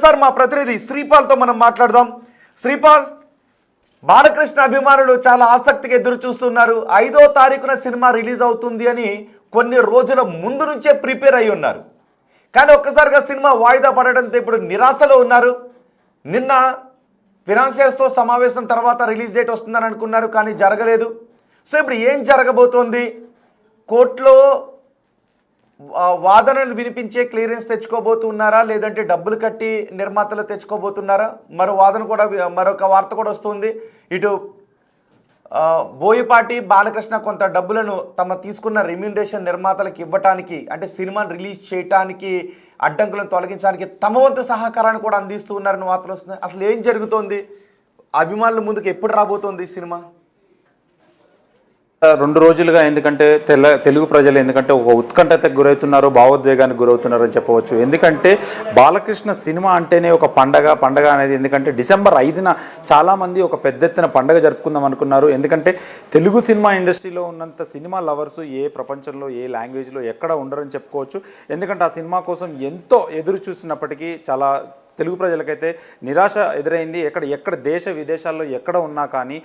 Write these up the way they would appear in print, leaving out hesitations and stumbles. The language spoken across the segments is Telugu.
ఒక్కసారి మా ప్రతినిధి శ్రీపాల్తో మనం మాట్లాడదాం. శ్రీపాల్, బాలకృష్ణ అభిమానులు చాలా ఆసక్తిగా ఎదురు చూస్తున్నారు. 5వ తారీఖున సినిమా రిలీజ్ అవుతుంది అని కొన్ని రోజుల ముందు నుంచే ప్రిపేర్ అయి ఉన్నారు. కానీ ఒక్కసారిగా సినిమా వాయిదా పడడంతో ఇప్పుడు నిరాశలో ఉన్నారు. నిన్న ఫినాన్షియర్స్తో సమావేశం తర్వాత రిలీజ్ డేట్ వస్తుందని అనుకున్నారు, కానీ జరగలేదు. సో ఇప్పుడు ఏం జరగబోతోంది? కోర్టులో వాదనలు వినిపించే క్లియరెన్స్ తెచ్చుకోబోతున్నారా, లేదంటే డబ్బులు కట్టి నిర్మాతలు తెచ్చుకోబోతున్నారా? మరొక వార్త కూడా వస్తుంది. ఇటు బోయపాటి బాలకృష్ణ కొంత డబ్బులను తమ తీసుకున్న రెమ్యూనరేషన్ నిర్మాతలకు ఇవ్వటానికి, అంటే సినిమాను రిలీజ్ చేయడానికి అడ్డంకులను తొలగించడానికి తమ వంతు సహకారాన్ని కూడా అందిస్తూ ఉన్నారని వార్తలు వస్తున్నాయి. అసలు ఏం జరుగుతోంది? అభిమానుల ముందుకు ఎప్పుడు రాబోతోంది ఈ సినిమా? 2 రోజులుగా ఎందుకంటే తెలుగు ప్రజలు ఎందుకంటే ఒక ఉత్కంఠతకు గురవుతున్నారు, భావోద్వేగానికి గురవుతున్నారు అని చెప్పవచ్చు. ఎందుకంటే బాలకృష్ణ సినిమా అంటేనే ఒక పండగ అనేది. ఎందుకంటే డిసెంబర్ 5న చాలామంది ఒక పెద్ద ఎత్తున పండగ జరుపుకుందాం అనుకున్నారు. ఎందుకంటే తెలుగు సినిమా ఇండస్ట్రీలో ఉన్నంత సినిమా లవర్స్ ఏ ప్రపంచంలో ఏ లాంగ్వేజ్లో ఎక్కడ ఉండరని చెప్పుకోవచ్చు. ఎందుకంటే ఆ సినిమా కోసం ఎంతో ఎదురు చూసినప్పటికీ చాలా తెలుగు ప్రజలకైతే నిరాశ ఎదురైంది. ఎక్కడ దేశ విదేశాల్లో ఎక్కడ ఉన్నా కానీ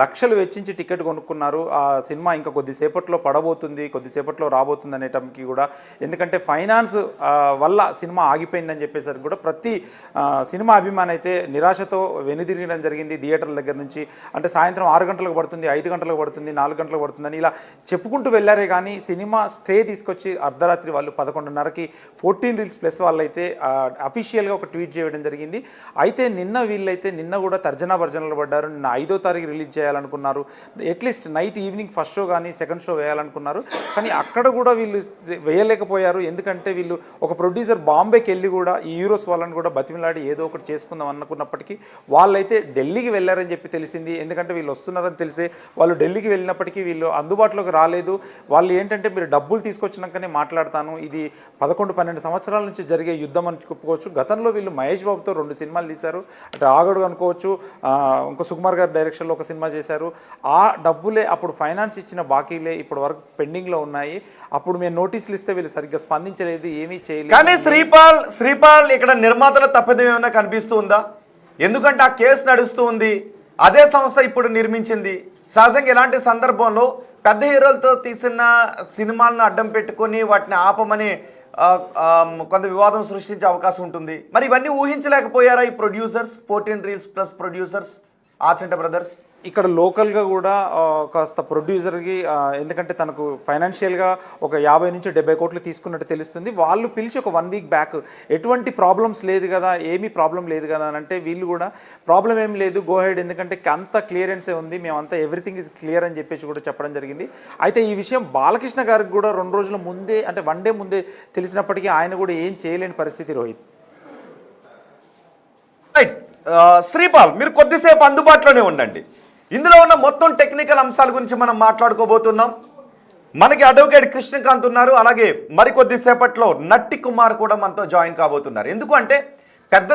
లక్షలు వెచ్చించి టికెట్ కొనుక్కున్నారు. ఆ సినిమా ఇంకా కొద్దిసేపట్లో కొద్దిసేపట్లో రాబోతుంది అనేటప్పటికి కూడా, ఎందుకంటే ఫైనాన్స్ వల్ల సినిమా ఆగిపోయిందని చెప్పేసరికి కూడా ప్రతి సినిమా అభిమాని అయితే నిరాశతో వెనుదిరగడం జరిగింది. థియేటర్ల దగ్గర నుంచి అంటే సాయంత్రం 6 గంటలకు పడుతుంది, 5 గంటలకు పడుతుంది, 4 గంటలకు పడుతుందని ఇలా చెప్పుకుంటూ వెళ్ళారే కానీ సినిమా స్టే తీసుకొచ్చి అర్ధరాత్రి వాళ్ళు 11:30కి 14 Reels Plus వాళ్ళైతే అఫీషియల్గా ఒక ట్వీట్ చేయడం జరిగింది. అయితే నిన్న కూడా తర్జనా భర్జనలు పడ్డారు. నిన్న 5వ తారీఖు రిలీజ్ చేయాలనుకున్నారు. At least night evening first show కానీ సెకండ్ షో వేయాలనుకున్నారు. కానీ అక్కడ కూడా వీళ్ళు వేయలేకపోయారు. ఎందుకంటే వీళ్ళు ఒక ప్రొడ్యూసర్ బాంబేకి వెళ్ళి కూడా ఈ హీరోస్ వాళ్ళని కూడా బతిమిలాడి ఏదో ఒకటి చేసుకుందాం అనుకున్నప్పటికీ వాళ్ళైతే ఢిల్లీకి వెళ్ళారని చెప్పి తెలిసింది. ఎందుకంటే వీళ్ళు వస్తున్నారని తెలిసే వాళ్ళు ఢిల్లీకి వెళ్ళినప్పటికీ వీళ్ళు అందుబాటులోకి రాలేదు. వాళ్ళు ఏంటంటే మీరు డబ్బులు తీసుకొచ్చినాకనే మాట్లాడతాను, ఇది 11-12 సంవత్సరాల నుంచి జరిగే యుద్ధం అని చెప్పుకోవచ్చు. గతంలో వీళ్ళు మహేష్ బాబుతో 2 సినిమాలు తీశారు. అంటే ఆగడు అనుకోవచ్చు, ఇంకో సుకుమార్ గారి డైరెక్షన్లో ఒక సినిమా చేశారు. ఆ డబ్బులే అప్పుడు ఫైనాన్స్ ఇచ్చిన బాకీలే ఇప్పటి వరకు పెండింగ్లో ఉన్నాయి. అప్పుడు మేము నోటీసులు ఇస్తే వీళ్ళు సరిగ్గా స్పందించలేదు, ఏమీ చేయలేదు. కానీ శ్రీపాల్ ఇక్కడ నిర్మాతల తప్పిదం ఏమైనా కనిపిస్తూ ఉందా? ఎందుకంటే ఆ కేసు నడుస్తూ ఉంది, అదే సంస్థ ఇప్పుడు నిర్మించింది. సహజంగా ఇలాంటి సందర్భంలో పెద్ద హీరోలతో తీసిన సినిమాలను అడ్డం పెట్టుకొని వాటిని ఆపమని కొంత వివాదం సృష్టించే అవకాశం ఉంటుంది. మరి ఇవన్నీ ఊహించలేకపోయారా ఈ producers, 14 Reels Plus producers, Achanta brothers? ఇక్కడ లోకల్గా కూడా కాస్త ప్రొడ్యూసర్కి, ఎందుకంటే తనకు ఫైనాన్షియల్గా ఒక 50 నుంచి 70 కోట్లు తీసుకున్నట్టు తెలుస్తుంది. వాళ్ళు పిలిచి ఒక 1 వీక్ బ్యాక్ ఎటువంటి ప్రాబ్లమ్స్ లేదు కదా, ఏమీ ప్రాబ్లం లేదు కదా అని అంటే వీళ్ళు కూడా ప్రాబ్లం ఏం లేదు, గో హెడ్, ఎందుకంటే అంత క్లియరెన్సే ఉంది, మేమంతా ఎవ్రీథింగ్ ఈజ్ క్లియర్ అని చెప్పేసి కూడా చెప్పడం జరిగింది. అయితే ఈ విషయం బాలకృష్ణ గారికి కూడా 2 రోజుల ముందే, అంటే 1 డే ముందే తెలిసినప్పటికీ ఆయన కూడా ఏం చేయలేని పరిస్థితి. రోహిత్, శ్రీపాల్, మీరు కొద్దిసేపు అందుబాటులోనే ఉండండి. ఇందులో ఉన్న మొత్తం టెక్నికల్ అంశాల గురించి మనం మాట్లాడుకోబోతున్నాం. మనకి అడ్వకేట్ కృష్ణకాంత్ ఉన్నారు, అలాగే మరికొద్దిసేపట్లో నట్టి కుమార్ కూడా మనతో జాయిన్ కాబోతున్నారు. ఎందుకంటే పెద్ద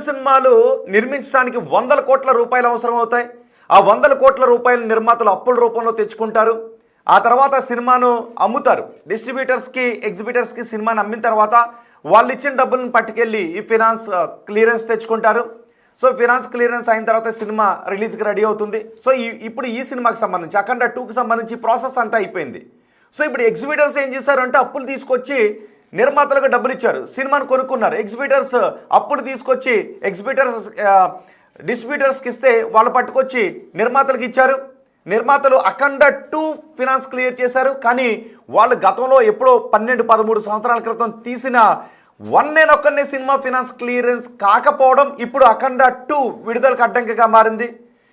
సినిమాలు నిర్మించడానికి 100 కోట్ల రూపాయలు అవసరం అవుతాయి. ఆ 100 కోట్ల రూపాయల నిర్మాతలు అప్పుల రూపంలో తెచ్చుకుంటారు. ఆ తర్వాత సినిమాను అమ్ముతారు. డిస్ట్రిబ్యూటర్స్కి, ఎగ్జిబిటర్స్కి సినిమాని అమ్మిన తర్వాత వాళ్ళు ఇచ్చిన డబ్బులను పట్టుకెళ్ళి ఈ ఫినాన్స్ క్లియరెన్స్ తెచ్చుకుంటారు. సో ఫినాన్స్ క్లియరెన్స్ అయిన తర్వాత సినిమా రిలీజ్కి రెడీ అవుతుంది. సో ఇప్పుడు ఈ సినిమాకి సంబంధించి అఖండ 2కి సంబంధించి ప్రాసెస్ అంతా అయిపోయింది. సో ఇప్పుడు ఎగ్జిబిటర్స్ ఏం చేశారు అంటే అప్పులు తీసుకొచ్చి నిర్మాతలకు డబ్బులు ఇచ్చారు, సినిమాను కొనుక్కున్నారు. ఎగ్జిబిటర్స్ అప్పులు తీసుకొచ్చి డిస్ట్రిబ్యూటర్స్కి ఇస్తే వాళ్ళు పట్టుకొచ్చి నిర్మాతలకు ఇచ్చారు. నిర్మాతలు అఖండ 2 ఫినాన్స్ క్లియర్ చేశారు. కానీ వాళ్ళు గతంలో ఎప్పుడో 12-13 సంవత్సరాల క్రితం తీసిన 1 సినిమా ఫినాన్స్ క్లియరెన్స్ కాకపోవడం ఇప్పుడు అఖండ 2 విడుదలకు అడ్డంకిగా మారింది.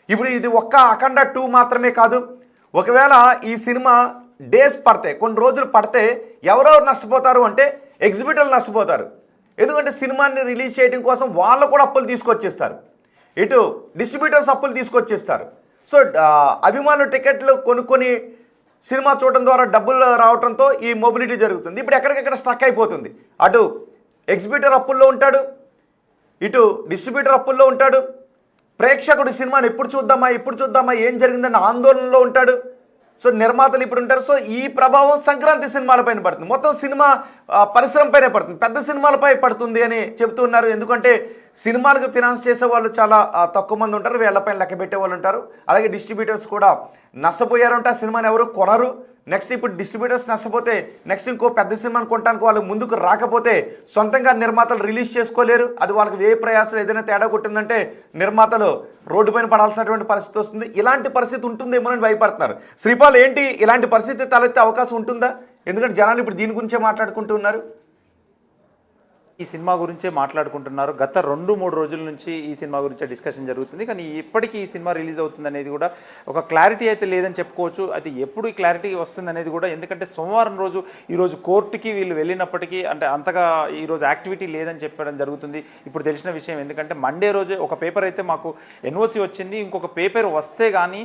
ఇప్పుడు ఇది ఒక్క అఖండ 2 మాత్రమే కాదు, ఒకవేళ ఈ సినిమా డేస్ పడితే, కొన్ని రోజులు పడితే ఎవరెవరు నష్టపోతారు అంటే ఎగ్జిబిటర్లు నష్టపోతారు. ఎందుకంటే సినిమాని రిలీజ్ చేయడం కోసం వాళ్ళు కూడా అప్పులు తీసుకొచ్చేస్తారు, ఇటు డిస్ట్రిబ్యూటర్స్ అప్పులు తీసుకొచ్చేస్తారు. సో అభిమానులు టికెట్లు కొనుక్కొని సినిమా చూడటం ద్వారా డబ్బులు రావడంతో ఈ మొబిలిటీ జరుగుతుంది. ఇప్పుడు ఎక్కడికెక్కడ స్ట్రక్ అయిపోతుంది. అటు ఎగ్జిబిటర్ అప్పుల్లో ఉంటాడు, ఇటు డిస్ట్రిబ్యూటర్ అప్పుల్లో ఉంటాడు. ప్రేక్షకుడు సినిమాని ఎప్పుడు చూద్దామా ఏం జరిగిందన్న ఆందోళనలో ఉంటాడు. సో నిర్మాతలు ఇప్పుడు ఉంటారు. సో ఈ ప్రభావం సంక్రాంతి సినిమాలపైన పడుతుంది, మొత్తం సినిమా పరిశ్రమ పైనే పడుతుంది, పెద్ద సినిమాలపై పడుతుంది అని చెబుతున్నారు. ఎందుకంటే సినిమాలకు ఫినాన్స్ చేసే వాళ్ళు చాలా తక్కువ మంది ఉంటారు, వీళ్ళపైన లెక్క పెట్టే వాళ్ళు ఉంటారు. అలాగే డిస్ట్రిబ్యూటర్స్ కూడా నష్టపోయారంటే ఆ సినిమాని ఎవరు కొనరు. నెక్స్ట్ ఇప్పుడు డిస్ట్రిబ్యూటర్స్ నష్టపోతే నెక్స్ట్ ఇంకో పెద్ద సినిమాని కొనడానికి వాళ్ళు ముందుకు రాకపోతే సొంతంగా నిర్మాతలు రిలీజ్ చేసుకోలేరు. అది వాళ్ళకి వ్యయ ప్రయాసాలు ఏదైనా తేడా కొట్టిందంటే నిర్మాతలు రోడ్డు పైన పడాల్సినటువంటి పరిస్థితి వస్తుంది. ఇలాంటి పరిస్థితి ఉంటుందేమోనని భయపడుతున్నారు. శ్రీపాల్, ఏంటి ఇలాంటి పరిస్థితి తలెత్తే అవకాశం ఉంటుందా? ఎందుకంటే జనాలు ఇప్పుడు దీని గురించే మాట్లాడుకుంటున్నారు. ఈ సినిమా గురించే మాట్లాడుకుంటున్నారు. గత 2-3 రోజుల నుంచి ఈ సినిమా గురించే డిస్కషన్ జరుగుతుంది. కానీ ఇప్పటికీ ఈ సినిమా రిలీజ్ అవుతుంది అనేది కూడా ఒక క్లారిటీ అయితే లేదని చెప్పుకోవచ్చు. అయితే ఎప్పుడు ఈ క్లారిటీ వస్తుంది అనేది కూడా, ఎందుకంటే సోమవారం రోజు ఈరోజు కోర్టుకి వీళ్ళు వెళ్ళినప్పటికీ అంటే అంతగా ఈరోజు యాక్టివిటీ లేదని చెప్పడం జరుగుతుంది. ఇప్పుడు తెలిసిన విషయం, ఎందుకంటే మండే రోజే ఒక పేపర్ అయితే మాకు ఎన్ఓసి వచ్చింది, ఇంకొక పేపర్ వస్తే కానీ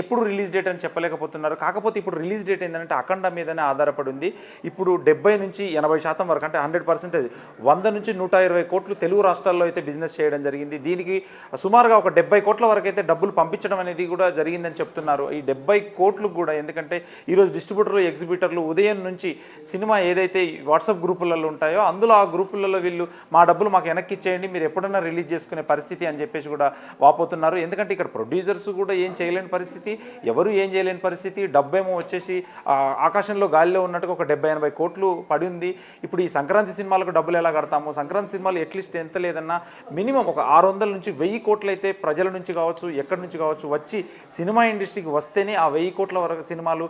ఎప్పుడు రిలీజ్ డేట్ అని చెప్పలేకపోతున్నారు. కాకపోతే ఇప్పుడు రిలీజ్ డేట్ ఏంటంటే అఖండ మీదనే ఆధారపడి ఉంది. ఇప్పుడు 70 నుంచి 80% వరకు, అంటే 100%, 100 నుంచి 120 కోట్లు తెలుగు రాష్ట్రాల్లో అయితే బిజినెస్ చేయడం జరిగింది. దీనికి సుమారుగా ఒక 70 కోట్ల వరకు అయితే డబ్బులు పంపించడం అనేది కూడా జరిగిందని చెప్తున్నారు. ఈ 70 కోట్లు కూడా, ఎందుకంటే ఈరోజు డిస్ట్రిబ్యూటర్లు, ఎగ్జిబ్యూటర్లు ఉదయం నుంచి సినిమా ఏదైతే వాట్సాప్ గ్రూపులలో ఉంటాయో అందులో ఆ గ్రూపులలో వీళ్ళు మా డబ్బులు మాకు వెనక్కి ఇచ్చేయండి, మీరు ఎప్పుడన్నా రిలీజ్ చేసుకునే పరిస్థితి అని చెప్పేసి కూడా వాపోతున్నారు. ఎందుకంటే ఇక్కడ ప్రొడ్యూసర్స్ కూడా ఏం చేయలేని పరిస్థితి, ఎవరు ఏం చేయలేని పరిస్థితి. డబ్బేమో వచ్చేసి ఆకాశంలో గాలిలో ఉన్నట్టుగా ఒక 70-80 కోట్లు పడి ఉంది. ఇప్పుడు ఈ సంక్రాంతి సినిమాలకు డబ్బులు ఎలా కడతాము? సంక్రాంతి సినిమాలు అట్లీస్ట్ ఎంత లేదన్నా మినిమం ఒక 600 నుంచి 1000 కోట్లు అయితే ప్రజల నుంచి కావచ్చు, ఎక్కడి నుంచి కావచ్చు వచ్చి సినిమా ఇండస్ట్రీకి వస్తేనే ఆ 1000 కోట్ల వరకు సినిమాలు,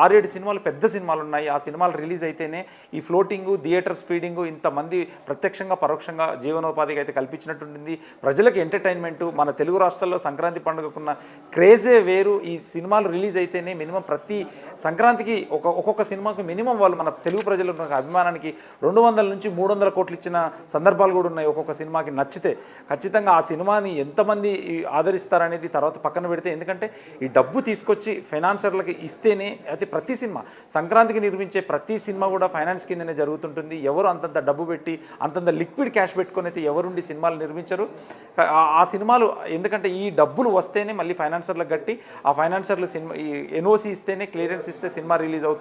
6-7 సినిమాలు పెద్ద సినిమాలు ఉన్నాయి, ఆ సినిమాలు రిలీజ్ అయితేనే ఈ ఫ్లోటింగు, థియేటర్స్ ఫీడింగు ఇంతమంది ప్రత్యక్షంగా పరోక్షంగా జీవనోపాధికి అయితే కల్పించినట్టుంటుంది. ప్రజలకు ఎంటర్టైన్మెంటు, మన తెలుగు రాష్ట్రాల్లో సంక్రాంతి పండుగకున్న క్రేజే వేరు. ఈ సినిమాలు రిలీజ్ అయితేనే మినిమం ప్రతి సంక్రాంతికి ఒక్కొక్క సినిమాకు మినిమం వాళ్ళు మన తెలుగు ప్రజల అభిమానానికి 200 నుంచి 300 కోట్లు ఇచ్చిన సందర్భాలు కూడా ఉన్నాయి. ఒక్కొక్క సినిమాకి నచ్చితే ఖచ్చితంగా ఆ సినిమాని ఎంతమంది ఆదరిస్తారనేది తర్వాత పక్కన పెడితే, ఎందుకంటే ఈ డబ్బు తీసుకొచ్చి ఫైనాన్సర్లకి ఇస్తేనే అయితే ప్రతి సినిమా సంక్రాంతికి నిర్మించే ప్రతి సినిమా కూడా ఫైనాన్స్ కిందనే జరుగుతుంటుంది. ఎవరు అంతంత డబ్బు పెట్టి అంతంత లిక్విడ్ క్యాష్ పెట్టుకొని అయితే ఎవరుండి సినిమాలు నిర్మించరు. ఆ సినిమాలు ఎందుకంటే ఈ డబ్బులు వస్తేనే మళ్ళీ ఫైనాన్సర్లకు గట్టి, ఆ ఫైనాన్సర్లు సినిమా ఈ ఎన్ఓసి ఇస్తేనే, క్లియరెన్స్ ఇస్తే సినిమా రిలీజ్ అవుతుంది.